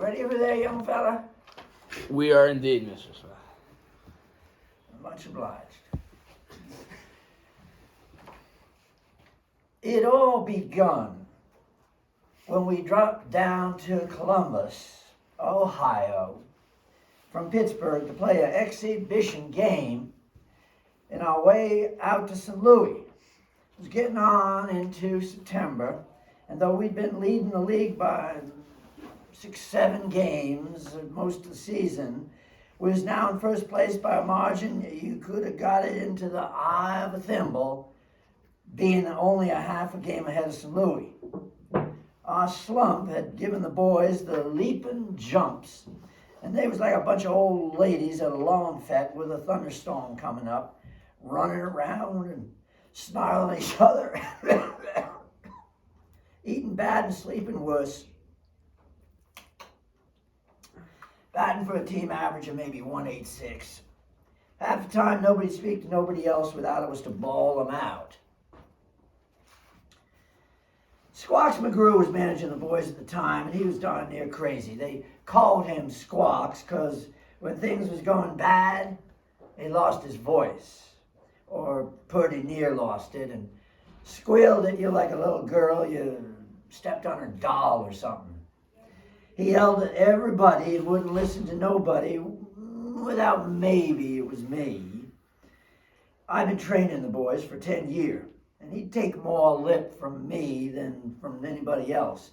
ready over there, young fella? We are indeed, Mr. Smith. Much obliged. It all begun when we dropped down to Columbus, Ohio, from Pittsburgh to play an exhibition game in our way out to St. Louis. It was getting on into September, and though we'd been leading the league by 6-7 games most of the season, we was now in first place by a margin you could have got it into the eye of a thimble, being only a half a game ahead of St. Louis. Our slump had given the boys the leaping jumps, and they was like a bunch of old ladies at a lawn fete with a thunderstorm coming up, running around and snarling at each other, eating bad and sleeping worse. Batting for a team average of maybe 186. Half the time, nobody'd speak to nobody else without it was to bawl them out. Squawks McGrew was managing the boys at the time, and he was darn near crazy. They called him Squawks because when things was going bad, he lost his voice, or pretty near lost it, and squealed at you like a little girl you stepped on her doll or something. He yelled at everybody and wouldn't listen to nobody without maybe it was me. I've been training the boys for 10 years, and he'd take more lip from me than from anybody else.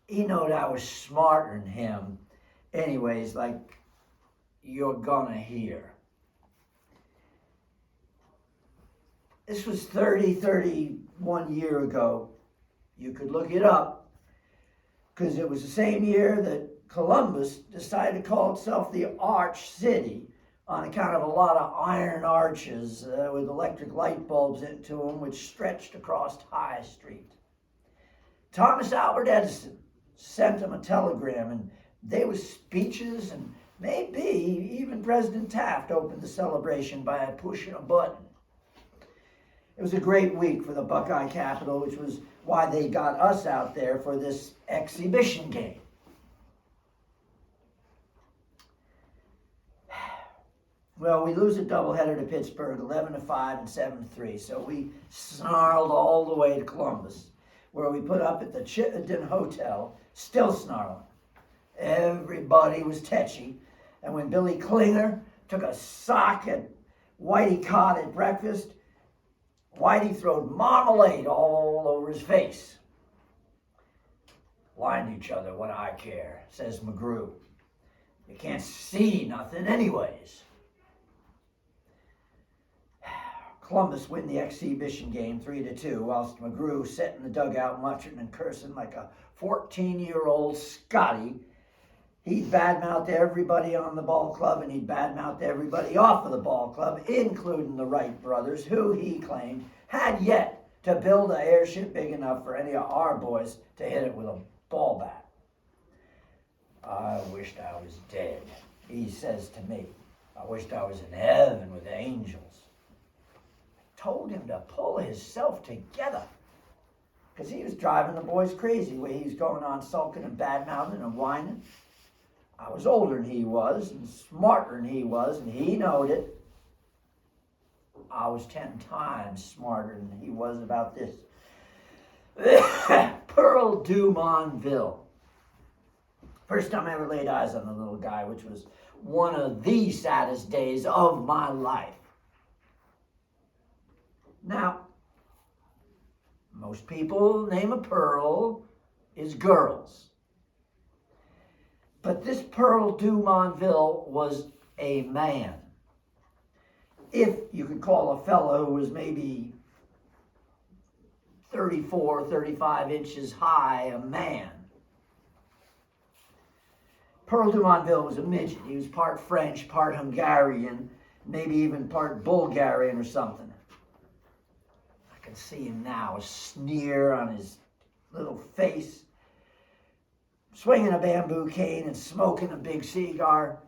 He knowed I was smarter than him. Anyways, like you're gonna hear. This was 31 years ago. You could look it up, because it was the same year that Columbus decided to call itself the Arch City on account of a lot of iron arches with electric light bulbs into them which stretched across High Street. Thomas Albert Edison sent them a telegram, and there was speeches, and maybe even President Taft opened the celebration by pushing a button. It was a great week for the Buckeye Capital, which was why they got us out there for this exhibition game. Well, we lose a doubleheader to Pittsburgh, 11-5 and 7-3, so we snarled all the way to Columbus, where we put up at the Chittenden Hotel, still snarling. Everybody was tetchy, and when Billy Klinger took a sock at Whitey Cott at breakfast, Whitey throwed marmalade all over his face. Blind each other, what I care, says McGrew. You can't see nothing anyways. Columbus win the exhibition game 3-2, whilst McGrew sat in the dugout muttering and cursing like a 14-year-old Scotty. He'd badmouth everybody on the ball club, and he'd badmouth everybody off of the ball club, including the Wright brothers, who he claimed had yet to build an airship big enough for any of our boys to hit it with a ball bat. I wished I was dead, he says to me. I wished I was in heaven with the angels. I told him to pull himself together, because he was driving the boys crazy, where he was going on sulking and badmouthing and whining. I was older than he was and smarter than he was, and he knowed it. I was 10 times smarter than he was about this. Pearl Dumontville. First time I ever laid eyes on the little guy, which was one of the saddest days of my life. Now, most people name a Pearl is girls. But this Pearl Dumontville was a man. If you could call a fellow who was maybe 34, 35 inches high a man. Pearl Dumontville was a midget. He was part French, part Hungarian, maybe even part Bulgarian or something. I can see him now, a sneer on his little face, swinging a bamboo cane and smoking a big cigar.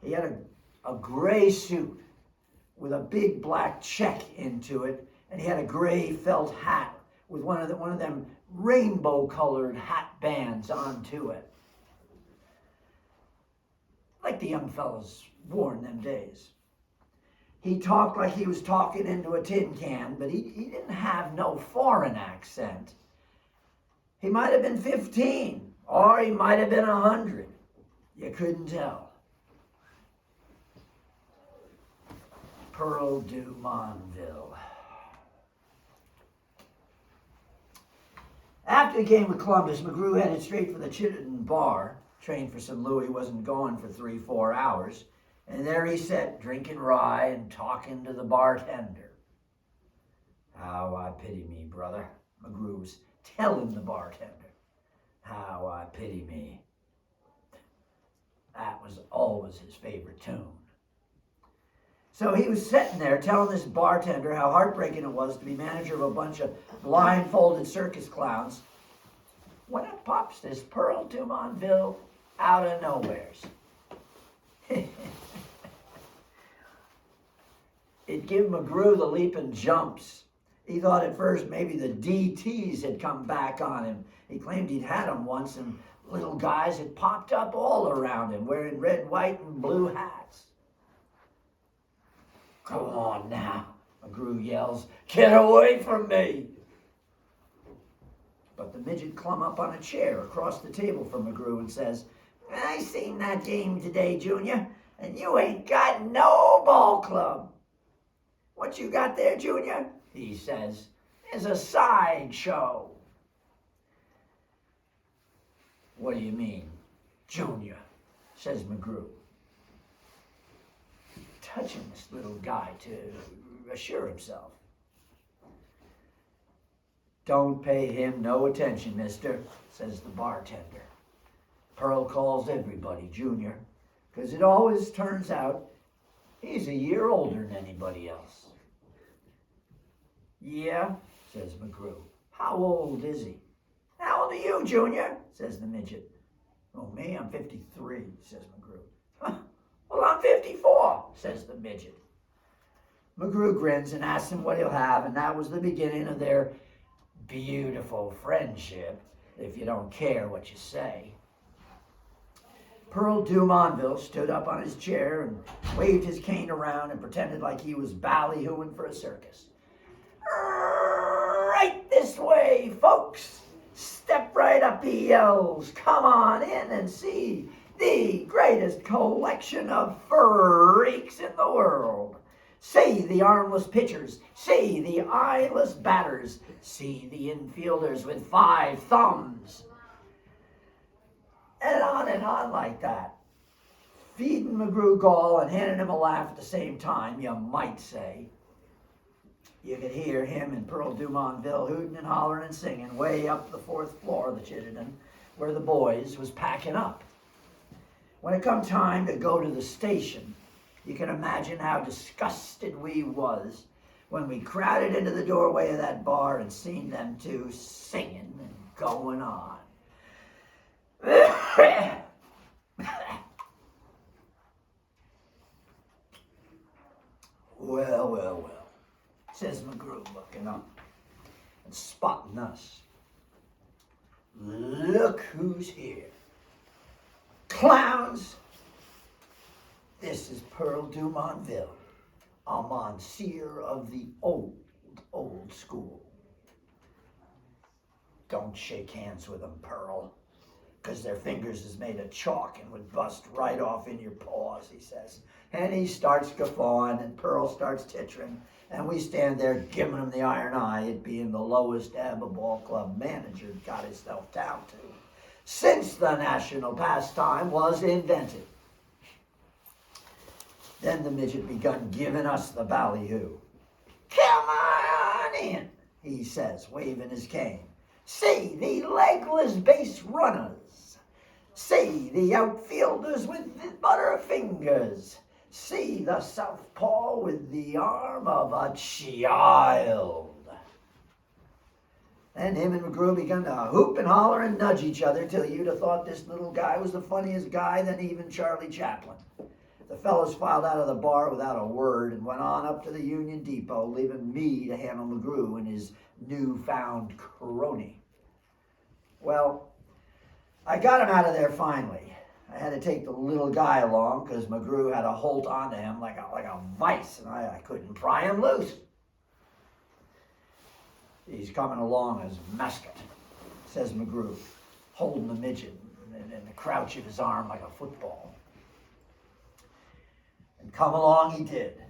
He had a gray suit with a big black check into it, and he had a gray felt hat with one of them rainbow-colored hat bands onto it. like the young fellas wore in them days. He talked like he was talking into a tin can, but he didn't have no foreign accent. He might have been 15, or he might have been 100. You couldn't tell. Pearl du Monville. After the game with Columbus, McGrew headed straight for the Chittenden bar. Trained for St. Louis, wasn't going for 3-4 hours. And there he sat, drinking rye and talking to the bartender. How I pity me, brother, McGrew was telling the bartender. How I pity me. That was always his favorite tune. So he was sitting there telling this bartender how heartbreaking it was to be manager of a bunch of blindfolded circus clowns when up pops this Pearl du Monville out of nowheres. It gave McGrew the leaping jumps. He thought at first maybe the DTs had come back on him. He claimed he'd had them once, and little guys had popped up all around him wearing red, white, and blue hats. Come on now, McGrew yells. Get away from me! But the midget clumb up on a chair across the table from McGrew and says, I seen that game today, Junior, and you ain't got no ball club. What you got there, Junior? He says, is a sideshow. What do you mean, Junior? Says McGrew, touching this little guy to assure himself. Don't pay him no attention, mister, says the bartender. Pearl calls everybody Junior, because it always turns out he's a year older than anybody else. Yeah, says McGrew. How old is he? How old are you, Junior? Says the midget. Oh, me, I'm 53, says McGrew. Huh. Well, I'm 54, says the midget. McGrew grins and asks him what he'll have, and that was the beginning of their beautiful friendship, if you don't care what you say. Pearl du Monville stood up on his chair and waved his cane around and pretended like he was ballyhooing for a circus. Right this way, folks. Step right up, he yells. Come on in and see the greatest collection of freaks in the world. See the armless pitchers. See the eyeless batters. See the infielders with 5 thumbs. And on like that. Feeding McGrew gall and handing him a laugh at the same time, you might say. You could hear him and Pearl du Monville hooting and hollering and singing way up the 4th floor of the Chittenden, where the boys was packing up. When it come time to go to the station, you can imagine how disgusted we was when we crowded into the doorway of that bar and seen them two singing and going on. Well, says McGrew, looking up and spotting us. Look who's here. Clowns! This is Pearl du Monville, a monsieur of the old school. Don't shake hands with them, Pearl, because their fingers is made of chalk and would bust right off in your paws, he says. And he starts guffawing, and Pearl starts tittering, and we stand there giving him the iron eye, it being the lowest ebb a ball club manager got himself down to since the national pastime was invented. Then the midget begun giving us the ballyhoo. Come on in, he says, waving his cane. See the legless base runners. See the outfielders with the butterfingers. See the southpaw with the arm of a child. Then him and McGrew begun to hoop and holler and nudge each other till you'd have thought this little guy was the funniest guy than even Charlie Chaplin. The fellows filed out of the bar without a word and went on up to the Union Depot, leaving me to handle McGrew and his newfound crony. Well, I got him out of there finally. I had to take the little guy along because McGrew had a hold onto him like a vice, and I couldn't pry him loose. He's coming along as mascot, says McGrew, holding the midget in the crouch of his arm like a football. And come along he did,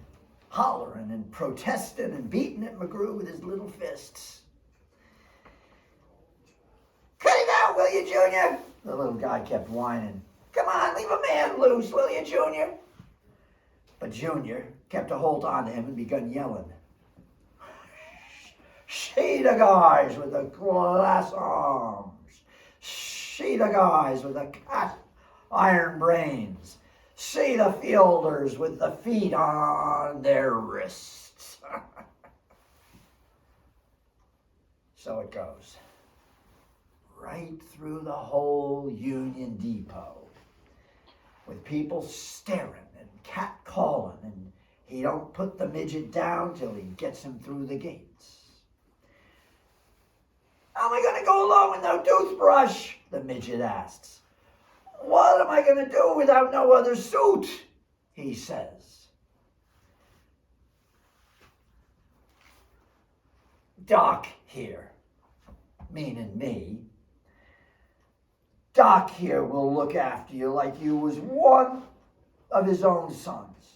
hollering and protesting and beating at McGrew with his little fists. Cut it out, will you, Junior? The little guy kept whining. Come on, leave a man loose, will you, Junior? But Junior kept a hold on to him and begun yelling. See the guys with the glass arms. See the guys with the cast iron brains. See the fielders with the feet on their wrists. So it goes. Right through the whole Union Depot. With people staring and cat-calling, and he don't put the midget down till he gets him through the gates. How am I going to go along with no toothbrush? The midget asks. What am I going to do without no other suit? He says. Doc here, meaning me. Doc here will look after you like you was one of his own sons.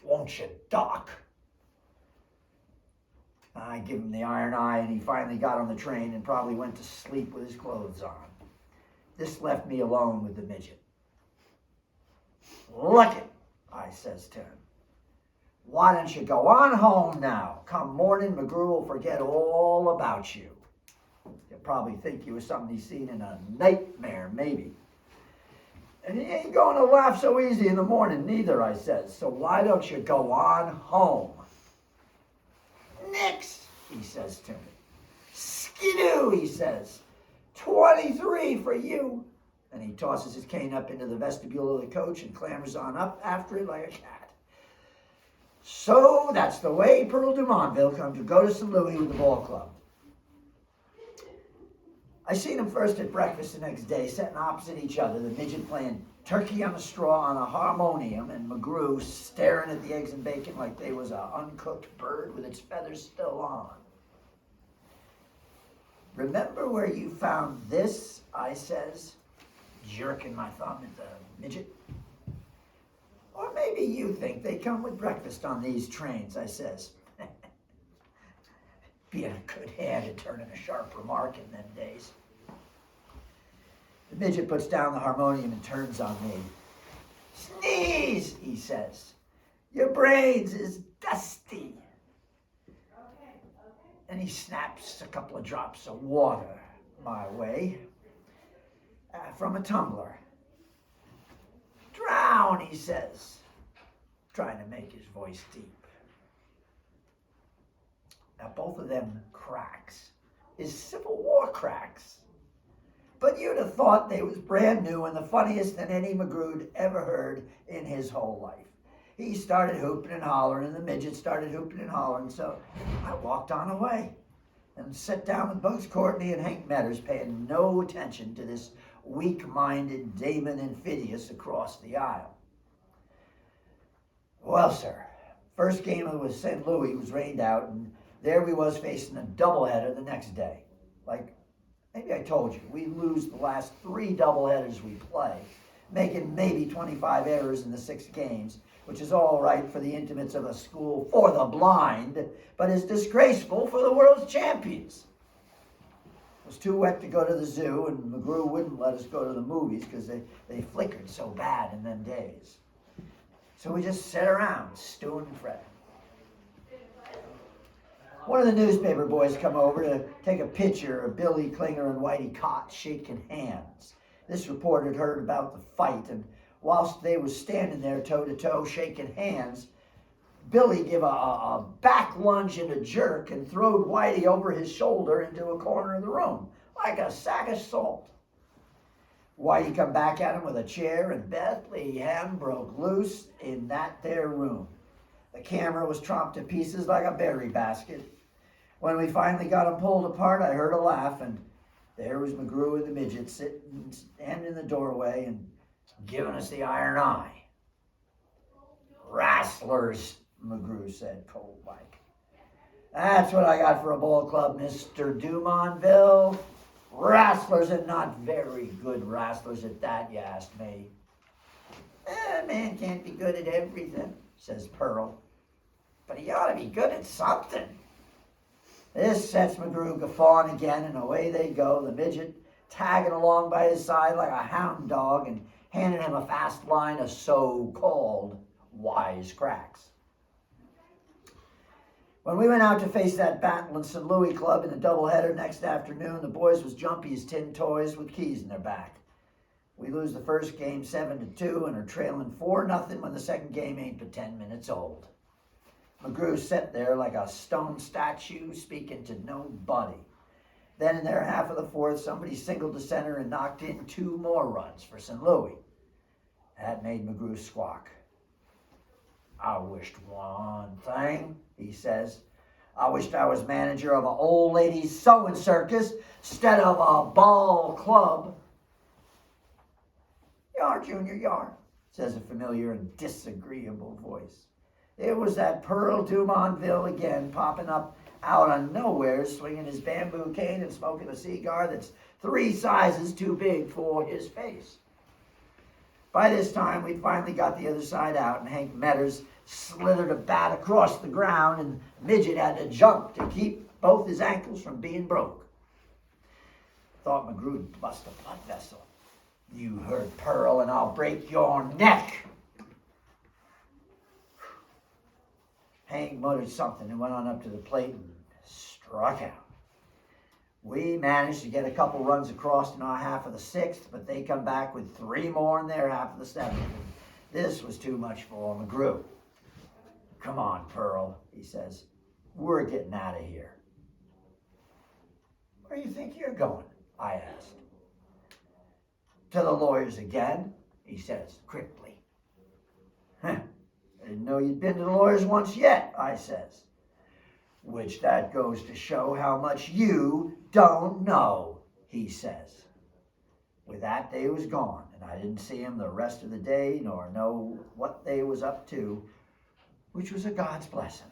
Won't you, Doc? I give him the iron eye, and he finally got on the train and probably went to sleep with his clothes on. This left me alone with the midget. Look it, I says to him. Why don't you go on home now? Come morning, McGrew will forget all about you. You'll probably think you was something he's seen in a nightmare, maybe. And he ain't going to laugh so easy in the morning neither, I says. So why don't you go on home? Nix, he says to me. Skidoo, he says. 23 for you. And he tosses his cane up into the vestibule of the coach and clambers on up after it like a cat. So that's the way Pearl de Montville come to go to St. Louis with the ball club. I seen them first at breakfast the next day, sitting opposite each other, the midget playing turkey on a straw on a harmonium, and McGrew staring at the eggs and bacon like they was a uncooked bird with its feathers still on. Remember where you found this? I says, jerking my thumb at the midget. Or maybe you think they come with breakfast on these trains, I says. Being a good hand at turning a sharp remark in them days. The midget puts down the harmonium and turns on me. Sneeze, he says. Your brains is dusty. And he snaps a couple of drops of water my way from a tumbler. Drown, he says, trying to make his voice deep. Now, both of them cracks is Civil War cracks. But you'd have thought they was brand new and the funniest that Eddie McGrew'd ever heard in his whole life. He started hooping and hollering, and the midget started hooping and hollering, so I walked on away and sat down with Bugs Courtney and Hank Metters, paying no attention to this weak-minded Damon and Phineas across the aisle. Well, sir, first game of St. Louis was rained out, and there we was facing a doubleheader the next day. Like, maybe I told you, we lose the last 3 doubleheaders we play, making maybe 25 errors in the 6 games, which is all right for the intimates of a school for the blind, but is disgraceful for the world's champions. It was too wet to go to the zoo, and McGrew wouldn't let us go to the movies because they flickered so bad in them days. So we just sat around, stewing and fretting. One of the newspaper boys come over to take a picture of Billy Klinger and Whitey Cott shaking hands. This reporter had heard about the fight, and whilst they was standing there toe-to-toe shaking hands, Billy gave a back lunge and a jerk and throwed Whitey over his shoulder into a corner of the room, like a sack of salt. Whitey come back at him with a chair, and Bethlehem broke loose in that there room. The camera was tromped to pieces like a berry basket. When we finally got him pulled apart, I heard a laugh, and there was McGrew and the midget sitting in the doorway, and giving us the iron eye. Rastlers, McGrew said, cold-like. That's what I got for a ball club, Mr. Dumonville. Rastlers, and not very good rastlers at that, you asked me. A man can't be good at everything, says Pearl. But he ought to be good at something. This sets McGrew guffawing again, and away they go, the midget tagging along by his side like a hound dog and handing him a fast line of so-called wise cracks. When we went out to face that battle in St. Louis club in the doubleheader next afternoon, the boys was jumpy as tin toys with keys in their back. We lose the first game 7-2 and are trailing 4-0 when the second game ain't but 10 minutes old. McGrew sat there like a stone statue speaking to nobody. Then in their half of the fourth, somebody singled to center and knocked in 2 more runs for St. Louis. That made McGrew squawk. I wished one thing, he says. I wished I was manager of an old ladies sewing circus instead of a ball club. Yar, Junior, yar, says a familiar and disagreeable voice. It was that Pearl Dumonville again, popping up out of nowhere, swinging his bamboo cane and smoking a cigar that's 3 sizes too big for his face. By this time, we'd finally got the other side out, and Hank Metters slithered a bat across the ground, and Midget had to jump to keep both his ankles from being broke. Thought McGrew'd bust a blood vessel. You heard Pearl, and I'll break your neck. Hank muttered something and went on up to the plate and struck out. We managed to get a couple runs across in our half of the 6th, but they come back with 3 more in their half of the 7th. This was too much for McGrew. Come on, Pearl, he says. We're getting out of here. Where do you think you're going? I asked. To the lawyers again, he says quickly. I didn't know you'd been to the lawyers once yet, I says. Which that goes to show how much you don't know, he says. With that, they was gone, and I didn't see him the rest of the day, nor know what they was up to, which was a God's blessing.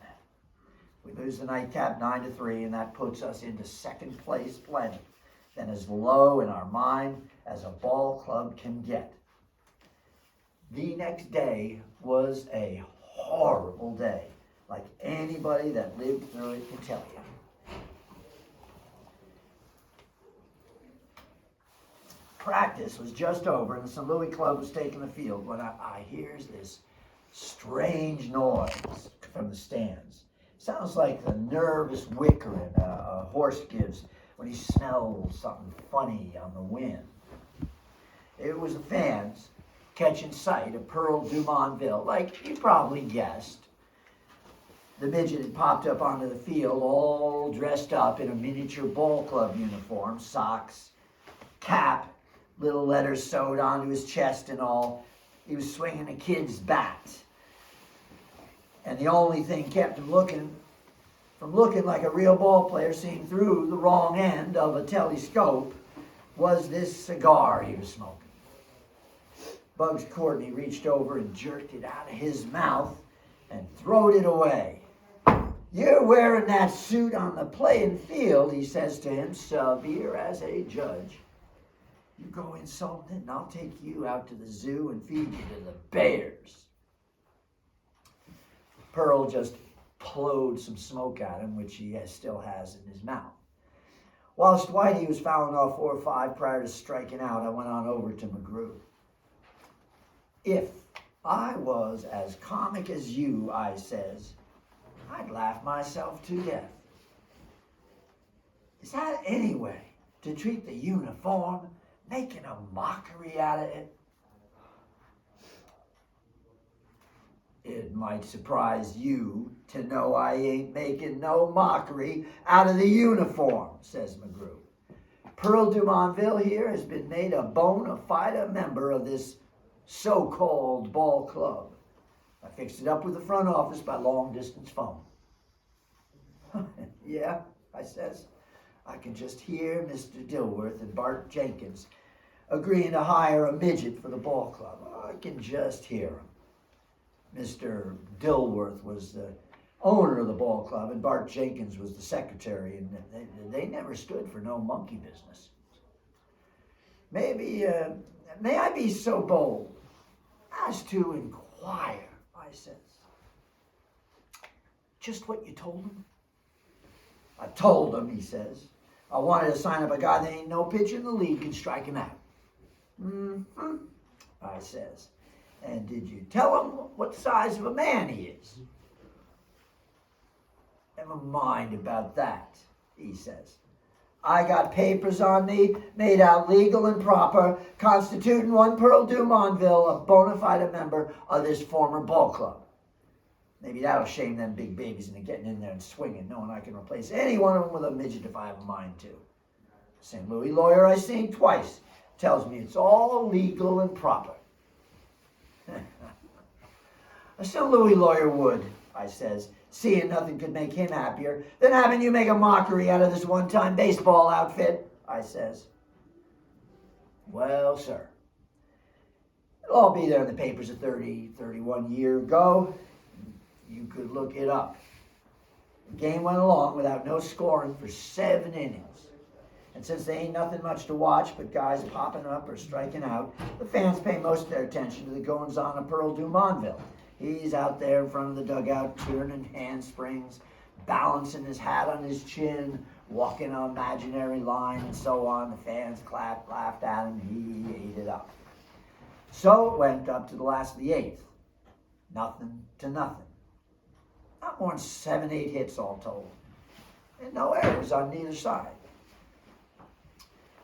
We lose the nightcap 9-3, and that puts us into 2nd place plenty, then as low in our mind as a ball club can get. The next day was a horrible day, like anybody that lived through it can tell you. Practice was just over, and the St. Louis club was taking the field when I hears this strange noise from the stands. Sounds like the nervous whickering a horse gives when he smells something funny on the wind. It was the fans catching sight of Pearl Dumonville, like you probably guessed. The midget had popped up onto the field all dressed up in a miniature ball club uniform, socks, cap, little letters sewed onto his chest and all. He was swinging a kid's bat. And the only thing kept him from looking like a real ball player seeing through the wrong end of a telescope was this cigar he was smoking. Bugs Courtney reached over and jerked it out of his mouth and throwed it away. You're wearing that suit on the playing field, he says to him, severe as a judge. You go insulting it, and I'll take you out to the zoo and feed you to the bears. Pearl just plowed some smoke at him, which he still has in his mouth. Whilst Whitey was fouling off 4 or 5 prior to striking out, I went on over to McGrew. If I was as comic as you, I says, I'd laugh myself to death. Is that any way to treat the uniform, making a mockery out of it? It might surprise you to know I ain't making no mockery out of the uniform, says McGrew. Pearl Dumonville here has been made a bona fide member of this so-called ball club. I fixed it up with the front office by long-distance phone. Yeah, I says. I can just hear Mr. Dilworth and Bart Jenkins agreeing to hire a midget for the ball club. Oh, I can just hear him. Mr. Dilworth was the owner of the ball club, and Bart Jenkins was the secretary, and they never stood for no monkey business. May I be so bold as to inquire, I says, just what you told him? I told him, he says, I wanted to sign up a guy that ain't no pitcher in the league can strike him out. Mm-hmm, I says. And did you tell him what size of a man he is? Never mind about that, he says. I got papers on me, made out legal and proper, constituting one Pearl Dumontville a bona fide member of this former ball club. Maybe that'll shame them big babies into getting in there and swinging, knowing I can replace any one of them with a midget if I have a mind to. St. Louis lawyer I seen twice tells me it's all legal and proper. A St. Louis lawyer would, I says, seeing nothing could make him happier than having you make a mockery out of this one-time baseball outfit, I says. Well, sir, it'll all be there in the papers 31 years ago. You could look it up. The game went along without no scoring for 7 innings. And since there ain't nothing much to watch but guys popping up or striking out, the fans pay most of their attention to the goings-on of Pearl Dumontville. He's out there in front of the dugout, turning handsprings, balancing his hat on his chin, walking an imaginary line, and so on. The fans clapped, laughed at him. He ate it up. So it went up to the last of the 8th. Nothing to nothing. Not more than 7, 8 hits all told. And no errors on neither side.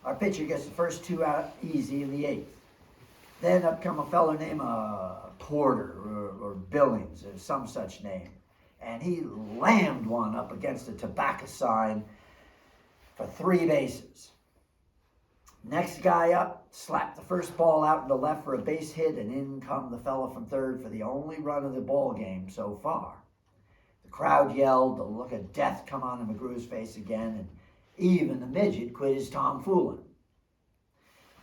Our pitcher gets the first 2 out easy in the 8th. Then up come a fellow named Porter or Billings or some such name. And he lammed one up against a tobacco sign for 3 bases. Next guy up slapped the first ball out into left for a base hit, and in come the fellow from third for the only run of the ball game so far. The crowd yelled, the look of death come on McGrew's face again, and even the midget quit his tomfooling.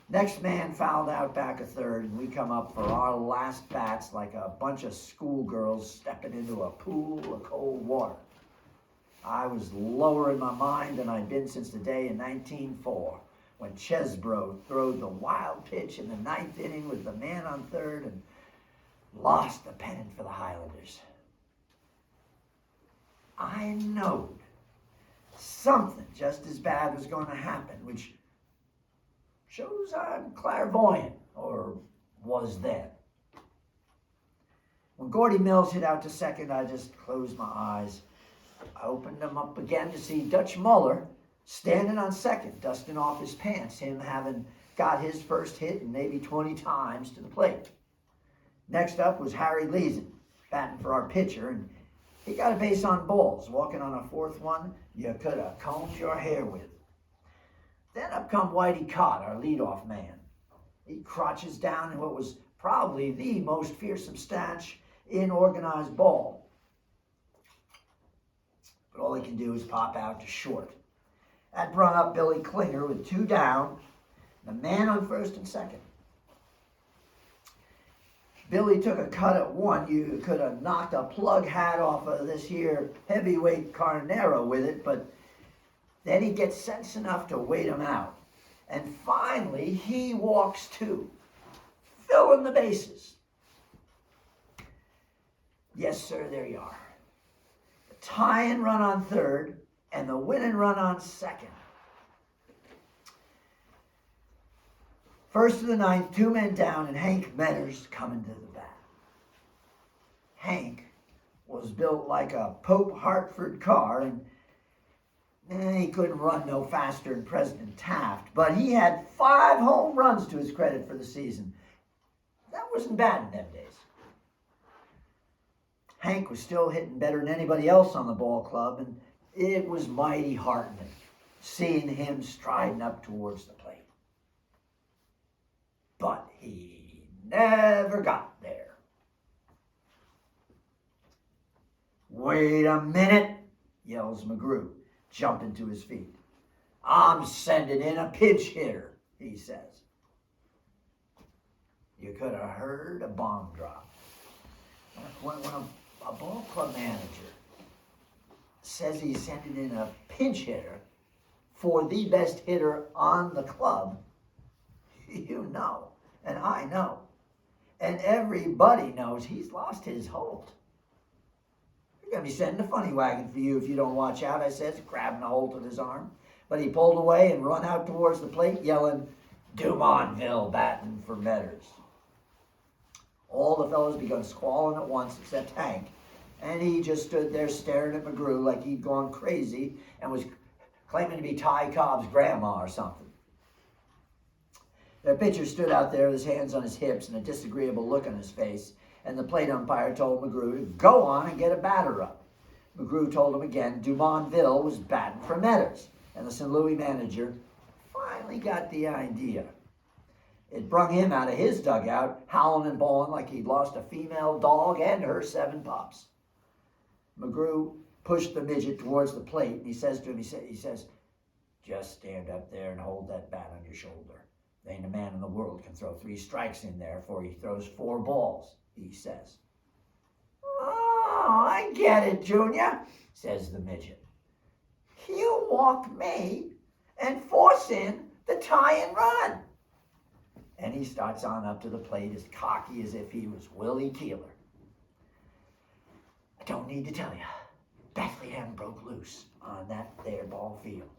Next man fouled out back a third, and we come up for our last bats like a bunch of schoolgirls stepping into a pool of cold water. I was lower in my mind than I'd been since the day in 1904, when Chesbro throwed the wild pitch in the 9th inning with the man on third and lost the pennant for the Highlanders. I knowed something just as bad was going to happen, which shows I'm clairvoyant, or was then. When Gordy Mills hit out to second, I just closed my eyes. I opened them up again to see Dutch Muller standing on second, dusting off his pants, him having got his first hit and maybe 20 times to the plate. Next up was Harry Leeson, batting for our pitcher, and he got a base on balls, walking on a 4th one you could have combed your hair with. Then up come Whitey Cott, our leadoff man. He crouches down in what was probably the most fearsome stanch in organized ball. But all he can do is pop out to short. That brought up Billy Klinger with 2 down, the man on first and second. Billy took a cut at 1. You could have knocked a plug hat off of this here heavyweight Carnero with it, but then he gets sense enough to wait him out. And finally, he walks 2, filling the bases. Yes, sir, there you are. The tying run on third and the winning run on second. First of the 9th, 2 men down, and Hank Metters coming to the bat. Hank was built like a Pope Hartford car, and he couldn't run no faster than President Taft, but he had 5 home runs to his credit for the season. That wasn't bad in them days. Hank was still hitting better than anybody else on the ball club, and it was mighty heartening seeing him striding up towards the plate. But he never got there. Wait a minute, yells McGrew, jumping to his feet. I'm sending in a pinch hitter, he says. you could have heard a bomb drop. When a ball club manager says he's sending in a pinch hitter for the best hitter on the club, you know, and I know, and everybody knows he's lost his hold. They're going to be sending a funny wagon for you if you don't watch out, I says, grabbing a hold of his arm. But he pulled away and run out towards the plate, yelling, Dumonville batting for Metters. All the fellas begun squalling at once except Hank, and he just stood there staring at McGrew like he'd gone crazy and was claiming to be Ty Cobb's grandma or something. The pitcher stood out there with his hands on his hips and a disagreeable look on his face, and the plate umpire told McGrew to go on and get a batter up. McGrew told him again Dumonville was batting for Metters, and the St. Louis manager finally got the idea. It brung him out of his dugout, howling and bawling like he'd lost a female dog and her 7 pups. McGrew pushed the midget towards the plate, and he says to him, he says, just stand up there and hold that bat on your shoulder. There ain't a man in the world can throw 3 strikes in there before he throws 4 balls, he says. Oh, I get it, Junior, says the midget. You walk me and force in the tie and run. And he starts on up to the plate as cocky as if he was Willie Keeler. I don't need to tell you, Bethlehem broke loose on that there ball field.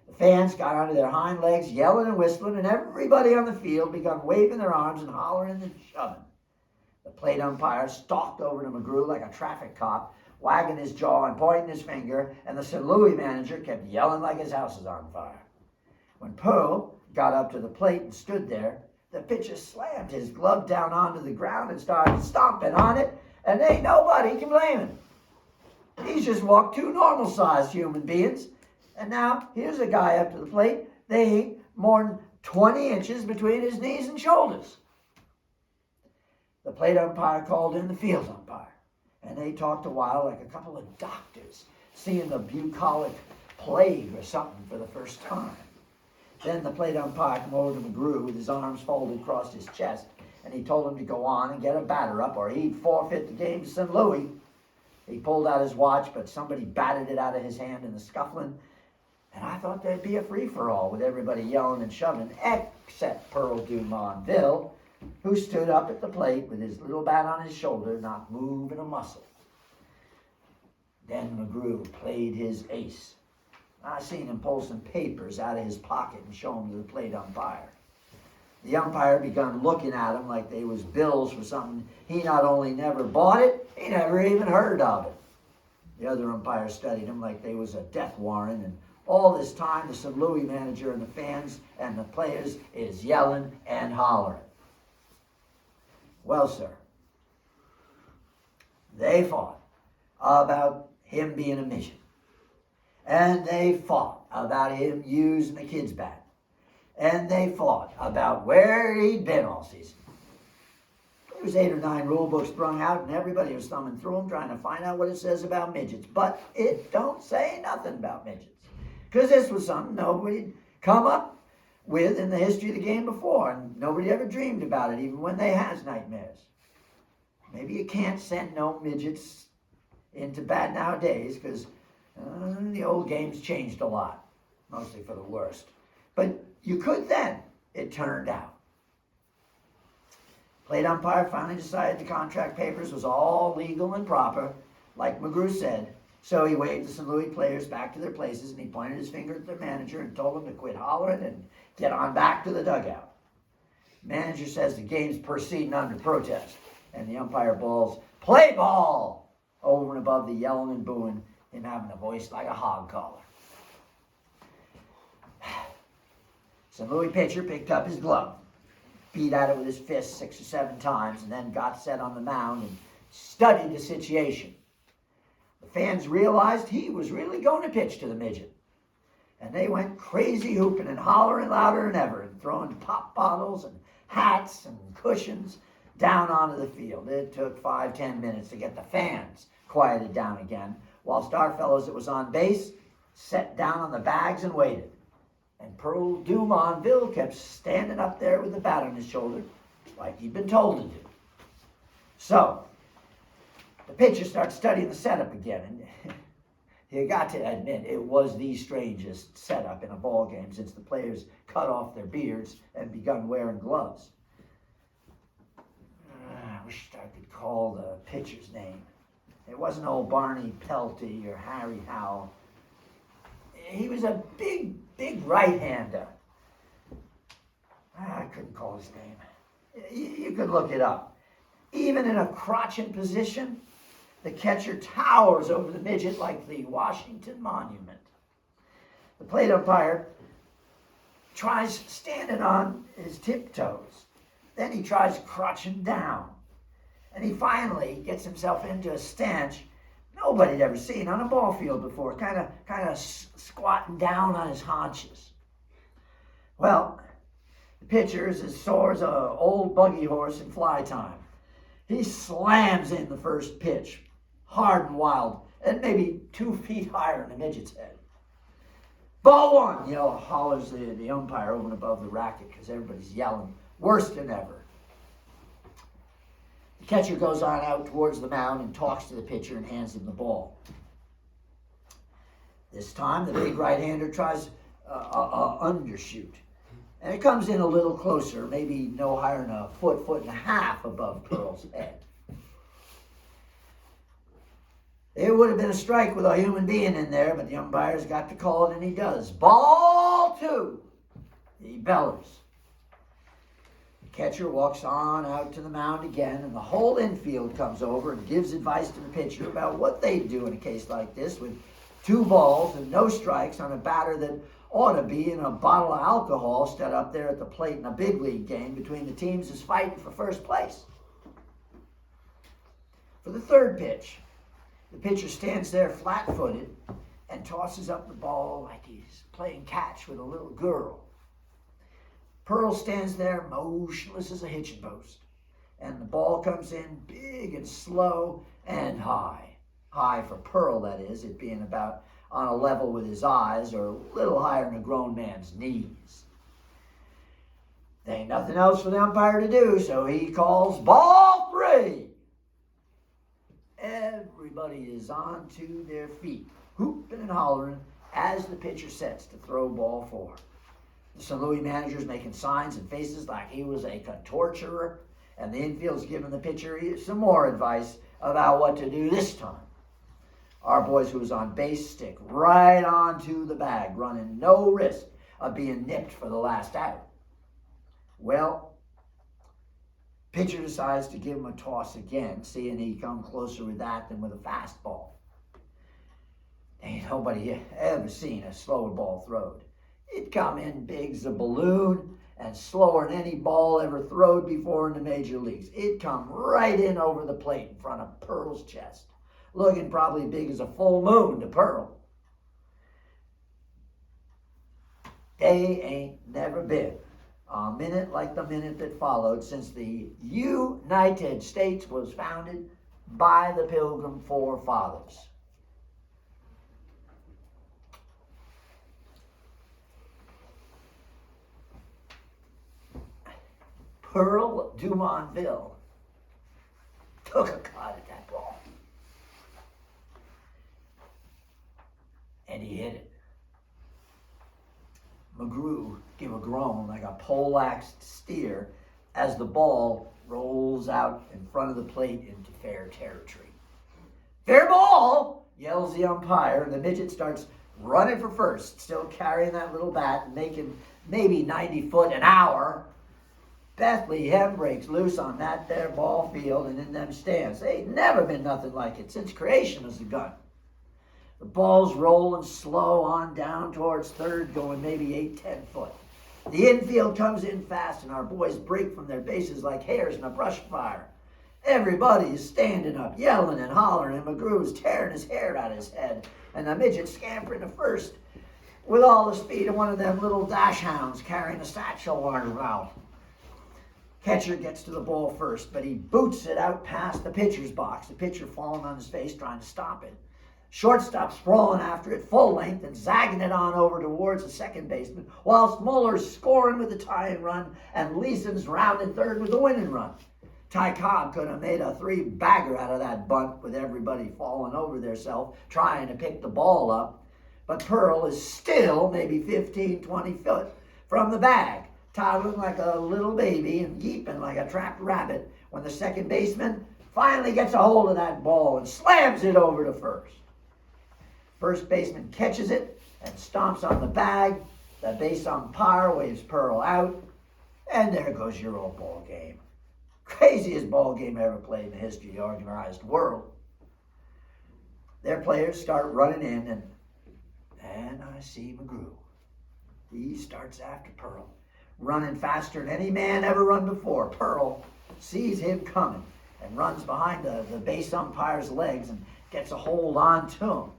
The fans got onto their hind legs, yelling and whistling, and everybody on the field began waving their arms and hollering and shoving. The plate umpire stalked over to McGrew like a traffic cop, wagging his jaw and pointing his finger, and the St. Louis manager kept yelling like his house is on fire. When Pearl got up to the plate and stood there, the pitcher slammed his glove down onto the ground and started stomping on it, and ain't nobody can blame him. He's just walked 2 normal-sized human beings, and now here's a guy up to the plate. They ain't more than 20 inches between his knees and shoulders. The plate umpire called in the field umpire, and they talked a while like a couple of doctors seeing the bucolic plague or something for the first time. Then the plate umpire came over to McGrew with his arms folded across his chest, and he told him to go on and get a batter up or he'd forfeit the game to St. Louis. He pulled out his watch, but somebody batted it out of his hand in the scuffling, and I thought there'd be a free-for-all with everybody yelling and shoving, except Pearl Dumonville, who stood up at the plate with his little bat on his shoulder, not moving a muscle. Then McGrew played his ace. I seen him pull some papers out of his pocket and show them to the plate umpire. The umpire begun looking at him like they was bills for something he not only never bought it, he never even heard of it. The other umpire studied him like they was a death warrant, and all this time the St. Louis manager and the fans and the players is yelling and hollering. Well, sir, they fought about him being a midget. And they fought about him using the kid's bat. And they fought about where he'd been all season. There was 8 or 9 rule books sprung out, and everybody was thumbing through them trying to find out what it says about midgets. But it don't say nothing about midgets. Because this was something nobody'd come up with in the history of the game before, and nobody ever dreamed about it, even when they has nightmares. Maybe you can't send no midgets into bat nowadays, because the old game's changed a lot, mostly for the worst. But you could then, it turned out. Plate umpire finally decided the contract papers was all legal and proper, like McGrew said. So he waved the St. Louis players back to their places, and he pointed his finger at their manager and told them to quit hollering and get on back to the dugout. Manager says the game's proceeding under protest, and the umpire bawls, "Play ball!" over and above the yelling and booing, him having a voice like a hog collar. St. Louis pitcher picked up his glove, beat at it with his fist 6 or 7 times, and then got set on the mound and studied the situation. The fans realized he was really going to pitch to the midget, and they went crazy hooping and hollering louder than ever and throwing pop bottles and hats and cushions down onto the field. It took 5-10 minutes to get the fans quieted down again, whilst our fellows that was on base sat down on the bags and waited. And Pearl Dumonville kept standing up there with the bat on his shoulder, like he'd been told to do. So, the pitcher starts studying the setup again, and you got to admit it was the strangest setup in a ball game since the players cut off their beards and begun wearing gloves. I wish I could call the pitcher's name. It wasn't old Barney Pelty or Harry Howell. He was a big right-hander. I couldn't call his name. You could look it up. Even in a crotching position, the catcher towers over the midget like the Washington Monument. The plate umpire tries standing on his tiptoes. Then he tries crouching down. And he finally gets himself into a stance nobody'd ever seen on a ball field before, kind of squatting down on his haunches. Well, the pitcher is as sore as an old buggy horse in fly time. He slams in the first pitch, hard and wild, and maybe 2 feet higher than the midget's head. Ball one, hollers the umpire over and above the racket because everybody's yelling, worse than ever. The catcher goes on out towards the mound and talks to the pitcher and hands him the ball. This time, the big right-hander tries undershoot. And it comes in a little closer, maybe no higher than a foot and a half above Pearl's head. It would have been a strike with a human being in there, but the umpire's got to call it, and he does. Ball 2. He bellers. The catcher walks on out to the mound again, and the whole infield comes over and gives advice to the pitcher about what they'd do in a case like this with 2 balls and no strikes on a batter that ought to be in a bottle of alcohol stood up there at the plate in a big league game between the teams that's fighting for first place. For the third pitch, the pitcher stands there flat-footed and tosses up the ball like he's playing catch with a little girl. Pearl stands there motionless as a hitching post, and the ball comes in big and slow and high. High for Pearl, that is, it being about on a level with his eyes or a little higher than a grown man's knees. There ain't nothing else for the umpire to do, so he calls ball 3. Everybody is on to their feet, whooping and hollering as the pitcher sets to throw ball 4. The St. Louis manager's making signs and faces like he was a torturer, and the infield's giving the pitcher some more advice about what to do this time. Our boys who was on base stick right onto the bag, running no risk of being nipped for the last out. Well, pitcher decides to give him a toss again, seeing he come closer with that than with a fastball. Ain't nobody ever seen a slower ball throwed. It come in big as a balloon and slower than any ball ever throwed before in the major leagues. It come right in over the plate in front of Pearl's chest, looking probably big as a full moon to Pearl. They ain't never been a minute like the minute that followed since the United States was founded by the Pilgrim forefathers. Pearl Dumontville took a cut at that ball. And he hit it. McGrew gave a groan like a pole-axed steer as the ball rolls out in front of the plate into fair territory. Fair ball, yells the umpire, and the midget starts running for first, still carrying that little bat and making maybe 90 foot an hour. Bethlehem breaks loose on that there ball field and in them stands. Ain't never been nothing like it since creation was begun. The ball's rolling slow on down towards third, going maybe 8-10 foot. The infield comes in fast, and our boys break from their bases like hares in a brush fire. Everybody is standing up, yelling and hollering, and McGrew's tearing his hair out of his head, and the midget scampering to first with all the speed of one of them little dash hounds carrying a satchel on her mouth. Catcher gets to the ball first, but he boots it out past the pitcher's box, the pitcher falling on his face trying to stop it. Shortstop sprawling after it full length and zagging it on over towards the second baseman, whilst Muller's scoring with the tying run and Leeson's rounding third with the winning run. Ty Cobb could have made a three-bagger out of that bunt with everybody falling over theirself trying to pick the ball up. But Pearl is still maybe 15, 20 foot from the bag, toddling like a little baby and yeeping like a trapped rabbit when the second baseman finally gets a hold of that ball and slams it over to first. First baseman catches it and stomps on the bag. The base umpire waves Pearl out, and there goes your old ball game. Craziest ball game ever played in the history of the organized world. Their players start running in, and I see McGrew. He starts after Pearl, running faster than any man ever run before. Pearl sees him coming and runs behind the base umpire's legs and gets a hold on to him.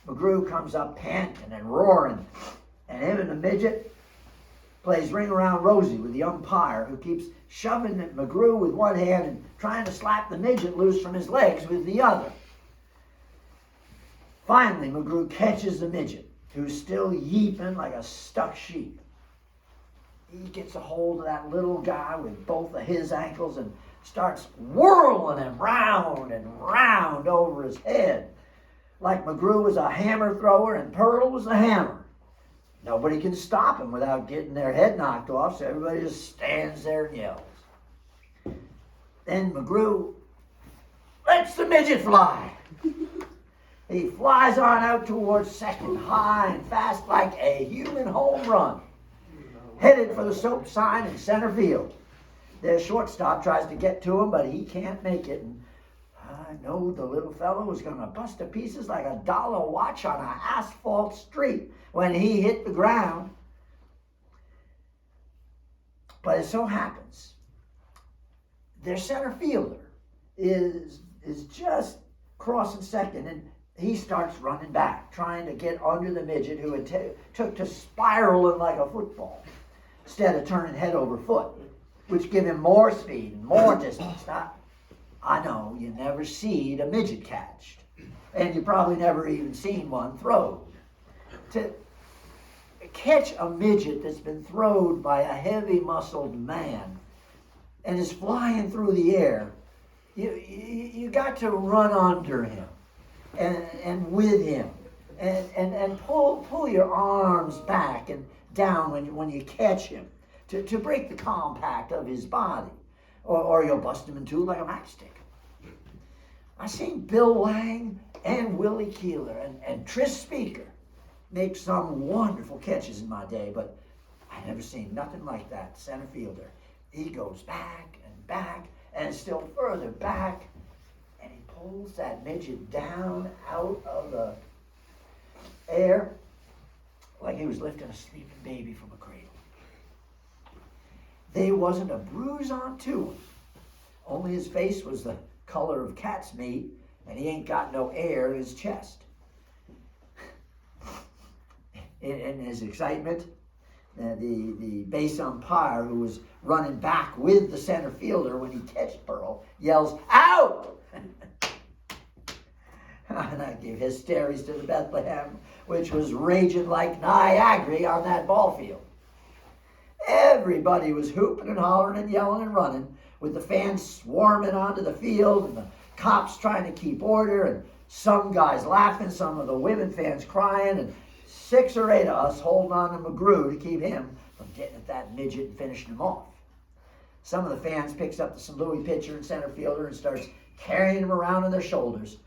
McGrew comes up panting and roaring, and him and the midget plays ring around Rosie with the umpire, who keeps shoving at McGrew with one hand and trying to slap the midget loose from his legs with the other. Finally, McGrew catches the midget, who's still yeeping like a stuck sheep. He gets a hold of that little guy with both of his ankles and starts whirling him round and round over his head, like McGrew was a hammer thrower and Pearl was a hammer. Nobody can stop him without getting their head knocked off, so everybody just stands there and yells. Then McGrew lets the midget fly. He flies on out towards second, high and fast like a human home run, headed for the soap sign in center field. Their shortstop tries to get to him, but he can't make it. And I know the little fellow was going to bust to pieces like a dollar watch on an asphalt street when he hit the ground. But it so happens their center fielder is just crossing second, and he starts running back, trying to get under the midget who had took to spiraling like a football instead of turning head over foot, which give him more speed and more distance. Now, I know you never seen a midget catched, and you probably never even seen one throwed. To catch a midget that's been throwed by a heavy-muscled man and is flying through the air, you got to run under him and with him and pull your arms back and down when you catch him to break the compact of his body, or you'll bust him in two like a matchstick. I seen Bill Lang and Willie Keeler and Tris Speaker make some wonderful catches in my day, but I never seen nothing like that. Center fielder, he goes back and still further back, and he pulls that midget down out of the air like he was lifting a sleeping baby from a cradle. There wasn't a bruise onto him, only his face was the color of cat's meat, and he ain't got no air in his chest. In his excitement, the base umpire, who was running back with the center fielder when he catched Pearl, yells, "Out!" And that gave hysterics to the Bethlehem, which was raging like Niagara on that ball field. Everybody was hooping and hollering and yelling and running, with the fans swarming onto the field and the cops trying to keep order, and some guys laughing, some of the women fans crying, and 6 or 8 of us holding on to McGrew to keep him from getting at that midget and finishing him off. Some of the fans picks up the St. Louis pitcher and center fielder and starts carrying him around on their shoulders.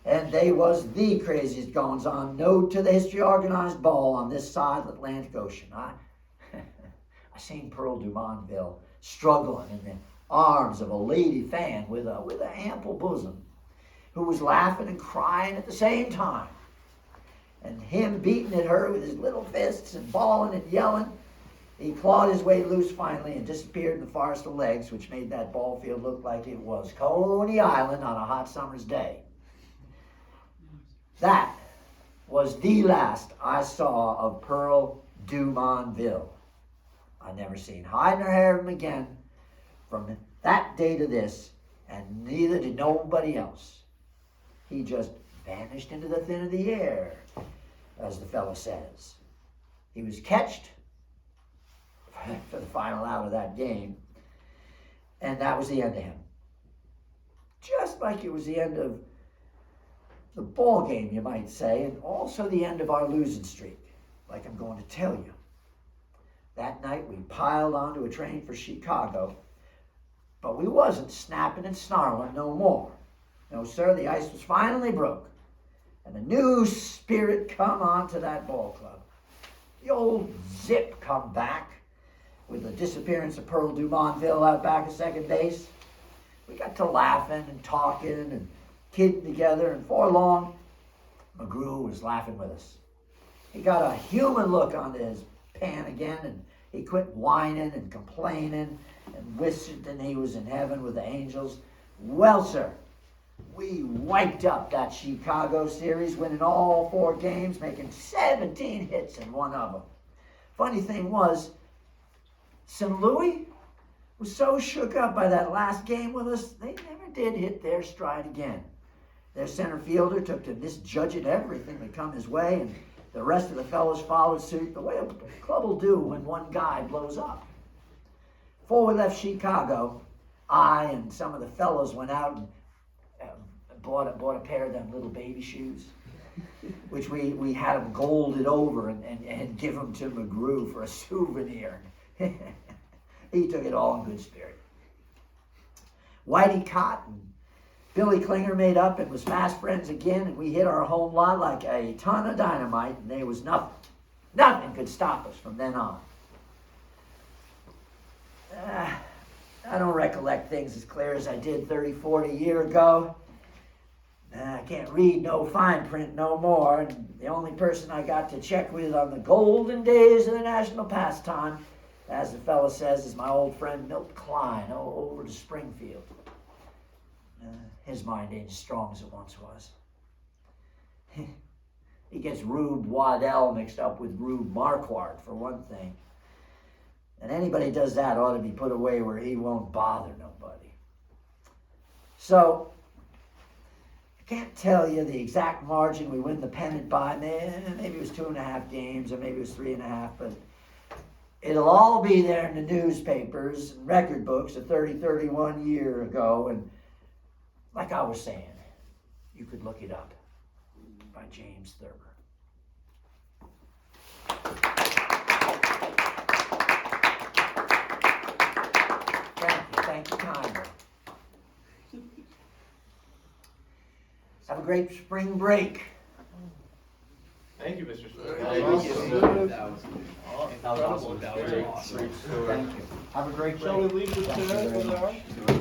And they was the craziest goings on known to the history of organized ball on this side of the Atlantic Ocean. I seen Pearl Dumontville struggling in the arms of a lady fan with a ample bosom, who was laughing and crying at the same time. And him beating at her with his little fists and bawling and yelling, he clawed his way loose finally and disappeared in the forest of legs, which made that ball field look like it was Coney Island on a hot summer's day. That was the last I saw of Pearl Dumontville. I never seen hide nor hair of him again from that day to this, and neither did nobody else. He just vanished into the thin of the air, as the fella says. He was catched for the final out of that game, and that was the end of him. Just like it was the end of the ball game, you might say, and also the end of our losing streak, like I'm going to tell you. That night we piled onto a train for Chicago, but we wasn't snapping and snarling no more. No, sir, the ice was finally broke, and a new spirit come onto that ball club. The old zip come back with the disappearance of Pearl Dumontville out back of second base. We got to laughing and talking and kidding together, and for long, McGrew was laughing with us. He got a human look onto his pan again, and he quit whining and complaining and wishing he was in heaven with the angels. Well, sir, we wiped up that Chicago series, winning all 4 games, making 17 hits in one of them. Funny thing was, St. Louis was so shook up by that last game with us, they never did hit their stride again. Their center fielder took to misjudging everything that come his way, and the rest of the fellows followed suit the way a club will do when one guy blows up. Before we left Chicago, I and some of the fellows went out and bought a pair of them little baby shoes, which we had them golded over and give them to McGrew for a souvenir. He took it all in good spirit. Whitey Cott and Billy Klinger made up and was fast friends again, and we hit our home lot like a ton of dynamite, and there was nothing could stop us from then on. I don't recollect things as clear as I did 30, 40 years ago. I can't read no fine print no more, and the only person I got to check with on the golden days of the national pastime, as the fella says, is my old friend Milt Klein over to Springfield. His mind ain't as strong as it once was. He gets Rube Waddell mixed up with Rube Marquardt, for one thing. And anybody does that ought to be put away where he won't bother nobody. So, I can't tell you the exact margin we win the pennant by. Maybe it was 2.5 games, or maybe it was 3.5, but it'll all be there in the newspapers and record books of 31 years ago. And like I was saying, you could look it up by James Thurber. Thank you kindly. Have a great spring break. Thank you, Mr. Smith. Thank you. That was awesome. Thank you. Have a great break. Shall we leave the chair for the